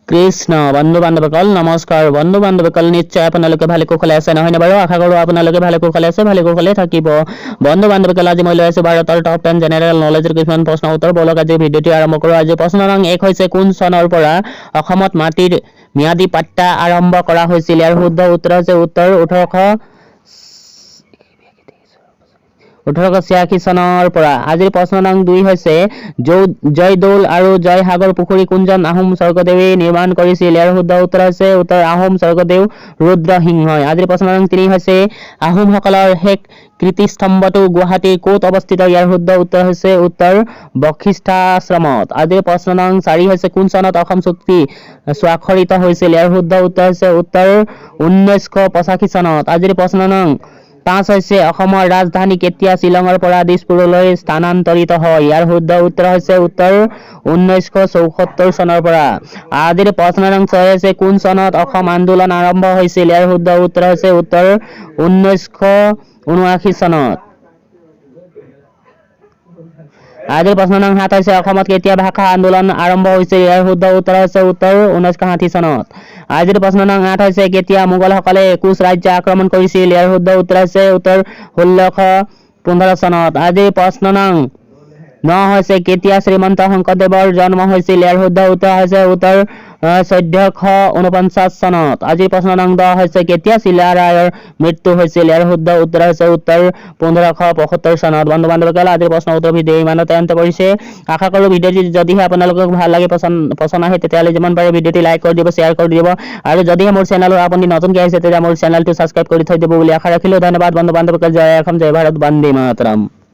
কৃষ্ণ বন্ধু বান্ধৱসকল নমস্কাৰ। বন্ধু বান্ধৱসকল নিশ্চয় আপোনালোকে ভালে কুশলে আছে নহয়নে বাৰু? আশা কৰোঁ আপোনালোকে ভালে কুশলে আছে, ভালে কুশলে থাকিব। বন্ধু বান্ধৱসকল আজি মই লৈ আছোঁ ভাৰতৰ টপ 10 জেনেৰেল নলেজৰ কিছুমান প্ৰশ্ন উত্তৰ। বলক আজি ভিডিঅ'টি আৰম্ভ কৰোঁ। আজি প্ৰশ্ন নং 1 হৈছে কোন চনৰ পৰা অসমত মাটিৰ ম্যাদী পাট্টা আৰম্ভ কৰা হৈছিল? ইয়াৰ শুদ্ধ উত্তৰ হৈছে উত্তৰ 1886 চনৰ পৰা। আজিৰ প্ৰশ্ন নং 2 হৈছে জয়দৌল আৰু জয়সাগৰ পুখুৰী কোনজন আহোম স্বৰ্গদেৱে নিৰ্মাণ কৰিছিল? ইয়াৰ শুদ্ধ উত্তৰ হৈছে উত্তৰ আহোম স্বৰ্গদেউ ৰুদ্ৰসিংহই। আজিৰ প্ৰশ্ন নং 3 হৈছে আহোমসকলৰ শেষ কীৰ্তিস্তম্ভটো গুৱাহাটীৰ ক'ত অৱস্থিত? ইয়াৰ শুদ্ধ উত্তৰ হৈছে উত্তৰ বশিষ্ঠাশ্ৰমত। আজিৰ প্ৰশ্ন নং 4 হৈছে কোন চনত অসম চুক্তি স্বাক্ষৰিত হৈছিল? ইয়াৰ শুদ্ধ উত্তৰ হৈছে উত্তৰ 1985 চনত। আজিৰ প্ৰশ্ন নং 5 হৈছে অসমৰ ৰাজধানী কেতিয়া শ্বিলঙৰ পৰা দিছপুৰলৈ স্থানান্তৰিত হয়? ইয়াৰ শুদ্ধ উত্তৰ হৈছে উত্তৰ 1974 চনৰ পৰা। আজিৰ প্ৰশ্ন নং 6 হৈছে কোন চনত অসম আন্দোলন আৰম্ভ হৈছিল? ইয়াৰ শুদ্ধ উত্তৰ হৈছে উত্তৰ 1979 চনত। আজিৰ প্ৰশ্ন নং 7 হৈছে অসমত কেতিয়া ভাষা আন্দোলন আৰম্ভ হৈছিল? ইয়াৰ শুদ্ধ উত্তৰ হৈছে উত্তৰ 1960 চনত। আজিৰ প্ৰশ্ন নং 8 হৈছে কেতিয়া মোগলসকলে কোচ ৰাজ্য আক্ৰমণ কৰিছিল? ইয়াৰ শুদ্ধ উত্তৰ হৈছে উত্তৰ 1615 চনত। আজিৰ প্ৰশ্ন নং 9 হৈছে কেতিয়া শ্ৰীমন্ত শংকৰদেৱৰ জন্ম হৈছিল? ইয়াৰ শুদ্ধ উত্তৰ হৈছে উত্তৰ 1449 চনত। আজিৰ প্ৰশ্ন নং 10 হৈছে কেতিয়া চিলাৰায়ৰ মৃত্যু হৈছিল? ইয়াৰ শুদ্ধ উত্তৰ হৈছে উত্তৰ 1575 চনত। বন্ধু বান্ধৱসকল আজিৰ প্ৰশ্ন উত্তৰ ভিডিঅ' ইমানতে অন্ত পৰিছে। আশা কৰোঁ ভিডিঅ'টি যদিহে আপোনালোকক ভাল লাগে পচন্দ আহে তেতিয়াহ'লে যিমান পাৰে ভিডিঅ'টি লাইক কৰি দিব, শ্বেয়াৰ কৰি দিব আৰু যদিহে মোৰ চেনেলৰ আপুনি নতুনকৈ আহিছে তেতিয়া মোৰ চেনেলটো ছাবস্ক্ৰাইব কৰি থৈ দিব বুলি আশা ৰাখিলোঁ। ধন্যবাদ বন্ধু বান্ধৱসকল। জয় অসম, জয় ভাৰত, বন্দে মাতৰম।